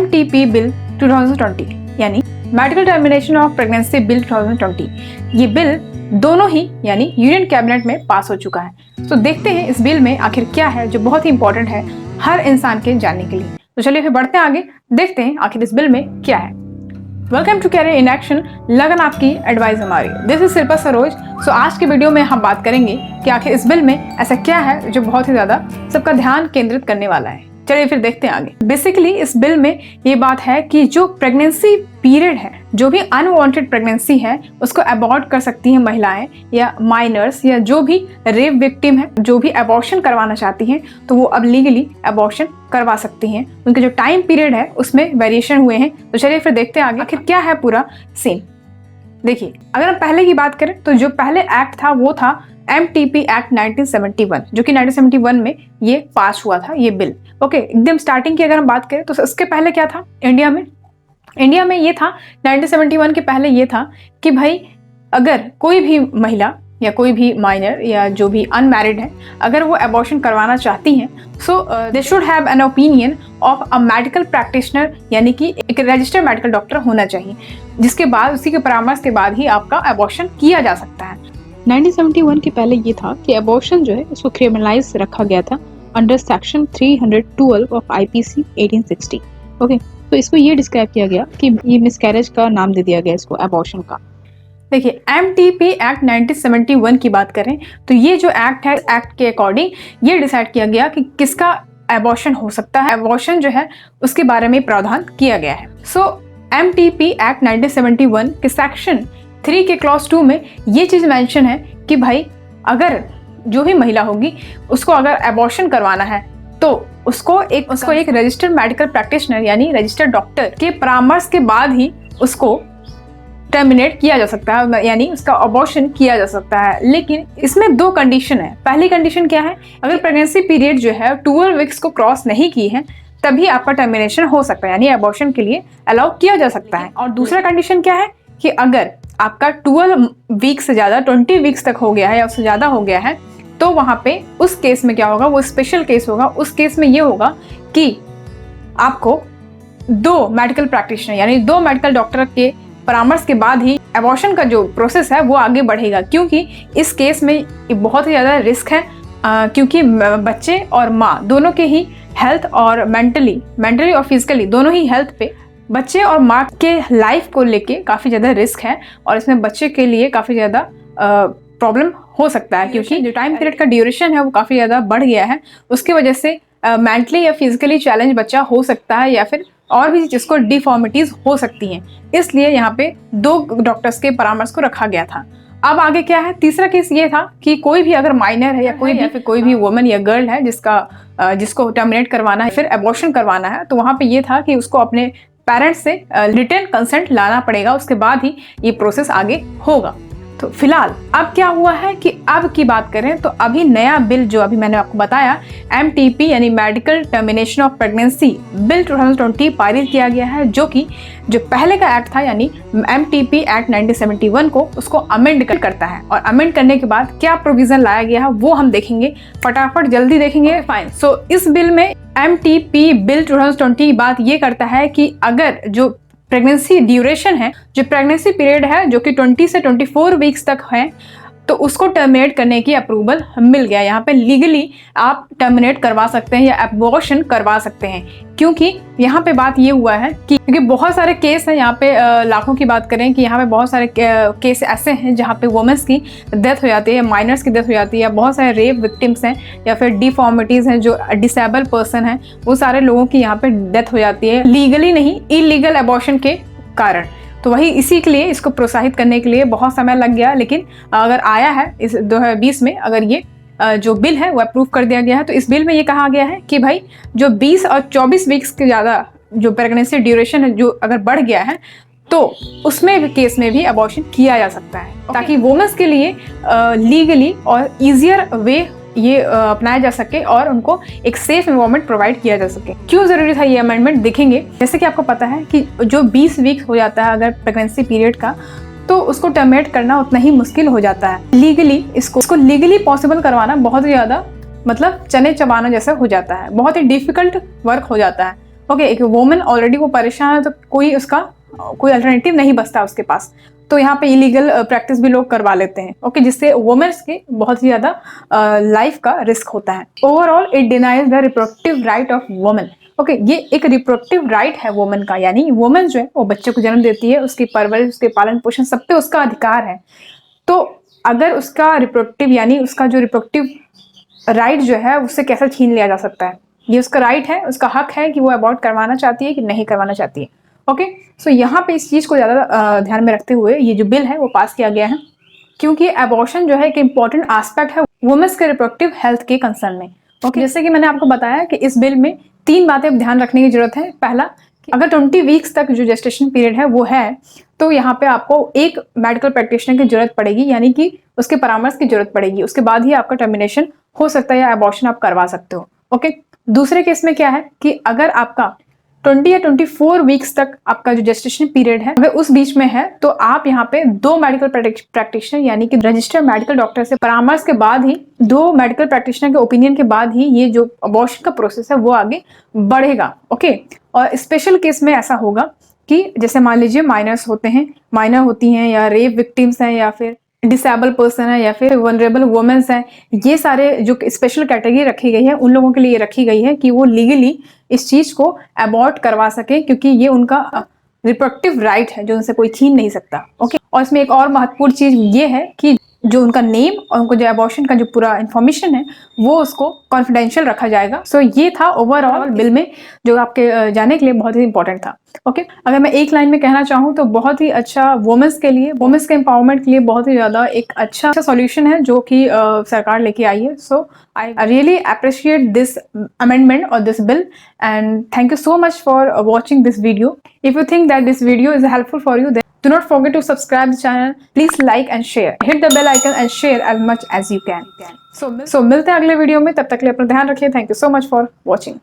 MTP bill 2020 यानी medical termination of pregnancy bill 2020। ये bill दोनों ही यानी यूनियन कैबिनेट में पास हो चुका है। तो देखते हैं इस बिल में आखिर क्या है जो बहुत ही इंपॉर्टेंट है हर इंसान के जानने के लिए। तो चलिए फिर बढ़ते हैं आगे, देखते हैं आखिर इस बिल में क्या है। Welcome to career in action, लगन आपकी एडवाइस हमारी। This is Shilpa Saroj. So आज के वीडियो में हम बात करेंगे कि आखिर इस बिल में ऐसा क्या है जो बहुत ही ज्यादा सबका ध्यान केंद्रित करने वाला है। चलिए फिर देखते हैं आगे। बेसिकली इस बिल में ये बात है कि जो प्रेगनेंसी पीरियड है, जो भी अनवांटेड प्रेगनेंसी है, उसको अबॉर्ट कर सकती हैं महिलाएं या माइनर्स या जो भी रेप विक्टिम है, जो भी अबॉर्शन करवाना चाहती हैं, तो वो अब लीगली अबॉर्शन करवा सकती हैं। उनके जो टाइम पीरियड है उसमें वेरिएशन हुए हैं। तो चलिए फिर देखते हैं आगे आखिर क्या है पूरा सीन। देखिए, अगर हम पहले की बात करें तो जो पहले एक्ट था वो था MTP एक्ट 1971, जो कि 1971 में ये पास हुआ था ये बिल। ओके, एकदम स्टार्टिंग की अगर हम बात करें तो इसके पहले क्या था इंडिया में ये था 1971 के पहले ये था कि भाई अगर कोई भी महिला या कोई भी माइनर या जो भी अनमैरिड है, अगर वो अबॉर्शन करवाना चाहती हैं, so they should have an opinion of a medical practitioner, यानी कि एक रजिस्टर्ड मेडिकल डॉक्टर होना चाहिए, जिसके बाद उसी के परामर्श के बाद ही आपका अबॉर्शन किया जा सकता है। 1971 के पहले ये था कि अबॉर्शन जो है उसको क्रिमिनलाइज रखा गया था under section 312 of IPC 1860। Okay, तो इसको ये डिस्क्राइब किया गया कि ये मिसकैरेज का नाम दे दिया गया इसको, अबॉर्शन का। देखिए, MTP एक्ट 1971 की बात करें तो ये जो एक्ट है, एक्ट के अकॉर्डिंग ये डिसाइड किया गया कि किसका अबॉर्शन हो सकता है। अबॉर्शन जो है उसके बारे में प्रावधान किया गया है। सो MTP एक्ट 1971 के सेक्शन 3 के क्लॉज 2 में ये चीज मेंशन है कि भाई अगर जो भी महिला होगी उसको अगर अबॉर्शन करवाना है तो उसको एक रजिस्टर्ड मेडिकल प्रैक्टिशनर यानी रजिस्टर्ड डॉक्टर के परामर्श के बाद ही उसको टर्मिनेट किया जा सकता है, यानी उसका अबॉर्शन किया जा सकता है। लेकिन इसमें दो कंडीशन है। पहली कंडीशन क्या है, अगर प्रेगनेंसी पीरियड जो है 12 वीक्स को क्रॉस नहीं की है तभी आपका टर्मिनेशन हो सकता है, यानी अबॉर्शन के लिए अलाउ किया जा सकता है। और दूसरा कंडीशन क्या है कि अगर आपका 12 वीक्स से ज्यादा 20 वीक्स तक हो गया है या उससे ज्यादा हो गया है तो वहां पे उस केस में क्या होगा, वो स्पेशल केस होगा। उस केस में ये होगा कि आपको 2 मेडिकल प्रैक्टिशनर यानी 2 मेडिकल डॉक्टर के परामर्श के बाद ही अबॉर्शन का जो प्रोसेस है वो आगे बढ़ेगा, क्योंकि इस केस में बहुत ही ज़्यादा रिस्क है, क्योंकि बच्चे और माँ दोनों के ही हेल्थ और मेंटली और फिजिकली दोनों ही हेल्थ पे बच्चे और माँ के लाइफ को लेके काफ़ी ज़्यादा रिस्क है। और इसमें बच्चे के लिए काफ़ी ज़्यादा प्रॉब्लम हो सकता है, क्योंकि जो टाइम पीरियड का ड्यूरेशन है वो काफ़ी ज़्यादा बढ़ गया है। उसकी वजह से मेंटली या फिजिकली चैलेंज बच्चा हो सकता है या फिर और भी जिसको डिफॉर्मिटीज हो सकती हैं। इसलिए यहाँ पे 2 डॉक्टर्स के परामर्श को रखा गया था। अब आगे क्या है, तीसरा केस ये था कि कोई भी अगर माइनर है या कोई भी वुमन या गर्ल है जिसको टर्मिनेट करवाना है फिर अबॉर्शन करवाना है, तो वहाँ पे ये था कि उसको अपने पेरेंट्स से रिटन कंसेंट लाना पड़ेगा, उसके बाद ही ये प्रोसेस आगे होगा। तो फिलहाल अब क्या हुआ है कि अब की बात करें तो अभी नया बिल जो अभी मैंने आपको बताया MTP यानी medical termination of pregnancy bill 2020 पारित किया गया है, जो कि जो पहले का एक्ट था यानी MTP एक्ट 1971 को उसको अमेंड करता है। और अमेंड करने के बाद क्या प्रोविजन लाया गया है वो हम देखेंगे, फटाफट जल्दी देखेंगे। फाइन। सो इस बिल में MTP बिल 2020 की बात ये करता है कि अगर जो प्रेगनेंसी ड्यूरेशन है, जो प्रेगनेंसी पीरियड है जो कि 20 से 24 वीक्स तक है, तो उसको टर्मिनेट करने की अप्रूवल मिल गया। यहाँ पे लीगली आप टर्मिनेट करवा सकते हैं या अबॉर्शन करवा सकते हैं, क्योंकि यहाँ पे बात ये हुआ है कि क्योंकि बहुत सारे केस हैं यहाँ पे, लाखों की बात करें कि यहाँ पे बहुत सारे केस ऐसे हैं जहाँ पे वुमेन्स की डेथ हो जाती है, माइनर्स की डेथ हो जाती है, बहुत सारे रेप विक्टिम्स हैं या फिर डिफॉर्मिटीज़ हैं, जो डिसेबल पर्सन हैं, वो सारे लोगों की यहाँ पे डेथ हो जाती है लीगली नहीं, इलीगल अबॉर्शन के कारण। तो वही इसी के लिए इसको प्रोत्साहित करने के लिए बहुत समय लग गया, लेकिन अगर आया है इस 2020 में, अगर ये जो बिल है वो अप्रूव कर दिया गया है, तो इस बिल में ये कहा गया है कि भाई जो 20 और 24 वीक्स के ज़्यादा जो प्रेगनेंसी ड्यूरेशन है जो अगर बढ़ गया है तो उसमें भी केस में भी अबॉर्शन किया जा सकता है, ताकि वुमेन्स के लिए लीगली और ईजियर वे ये अपनाया जा सके और उनको एक सेफ एनवायरनमेंट प्रोवाइड किया जा सके। क्यों जरूरी था ये अमेंडमेंट देखेंगे। जैसे कि आपको पता है कि जो 20 वीक हो जाता है अगर प्रेगनेंसी पीरियड का, तो उसको टर्मिनेट करना उतना ही मुश्किल हो जाता है। लीगली इसको लीगली पॉसिबल करवाना बहुत ही ज़्यादा मतलब चने चबाना जैसा हो जाता है, बहुत ही डिफिकल्ट वर्क हो जाता है। ओके, एक वुमन ऑलरेडी वो परेशान है तो कोई अल्टरनेटिव नहीं बचता उसके पास, तो यहाँ पे इलीगल प्रैक्टिस भी लोग करवा लेते हैं। ओके, जिससे वुमेन्स के बहुत ही ज्यादा लाइफ का रिस्क होता है। Overall it denies the reproductive right of women. Okay, ये एक रिप्रोडक्टिव राइट है वुमेन का, यानी वुमेन जो है वो बच्चे को जन्म देती है, उसकी परवरिश, उसके पालन पोषण सब पे उसका अधिकार है। तो अगर उसका रिप्रोडक्टिव यानी उसका जो रिप्रोडक्टिव राइट जो है उससे कैसे छीन लिया जा सकता है? ये उसका राइट है, उसका हक है कि वो अबॉर्ट करवाना चाहती है कि नहीं करवाना चाहती है। ओके, सो यहाँ पे इस चीज को ज्यादा ध्यान में रखते हुए ये जो बिल है वो पास किया गया है, क्योंकि एबॉर्शन जो है एक इंपॉर्टेंट एस्पेक्ट है वुमेन्स के रिप्रोडक्टिव हेल्थ के कंसर्न में। ओके, जैसे कि मैंने आपको बताया कि इस बिल में 3 बातें ध्यान रखने की जरूरत है। पहला, कि अगर 20 वीक्स तक जो जेस्टेशन पीरियड है वो है, तो यहाँ पे आपको एक मेडिकल प्रैक्टिशनर की जरूरत पड़ेगी, यानी कि उसके परामर्श की जरूरत पड़ेगी। उसके बाद ही आपका टर्मिनेशन हो सकता है या एबॉर्शन आप करवा सकते हो। ओके, दूसरे केस में क्या है कि अगर आपका 20 या 24 वीक्स तक आपका जो जेस्टेशन पीरियड है अगर उस बीच में है, तो आप यहाँ पे 2 मेडिकल प्रैक्टिशनर यानी कि रजिस्टर्ड मेडिकल डॉक्टर से परामर्श के बाद ही, 2 मेडिकल प्रैक्टिशनर के ओपिनियन के बाद ही ये जो अबॉर्शन का प्रोसेस है वो आगे बढ़ेगा। ओके, और स्पेशल केस में ऐसा होगा कि जैसे मान लीजिए माइनर होती हैं या रेप विक्टिम्स हैं या फिर डिसेबल पर्सन है या फिर वनरेबल वुमेन्स हैं, ये सारे जो स्पेशल कैटेगरी रखी गई है उन लोगों के लिए रखी गई है कि वो लीगली इस चीज को अबॉर्ट करवा सके, क्योंकि ये उनका रिप्रोडक्टिव राइट है जो उनसे कोई छीन नहीं सकता। ओके, और इसमें एक और महत्वपूर्ण चीज ये है कि जो उनका नेम और उनको जो अबॉर्शन का जो पूरा इन्फॉर्मेशन है वो उसको कॉन्फिडेंशियल रखा जाएगा। सो ये था ओवरऑल बिल में जो आपके जाने के लिए बहुत ही इंपॉर्टेंट था। ओके, अगर मैं एक लाइन में कहना चाहूँ तो बहुत ही अच्छा वुमेन्स के लिए, वुमेन्स के एम्पावरमेंट के लिए बहुत ही ज्यादा एक अच्छा सॉल्यूशन है जो कि सरकार लेके आई है। So I really appreciate this amendment और this bill and thank you so much for watching this video. If you think that this video is helpful for you, do not forget to subscribe the channel. Please like and share. Hit the bell icon and share as much as you can. So मिलते हैं अगले video में, तब तक के लिए अपना ध्यान रखिए। Thank you so much for watching.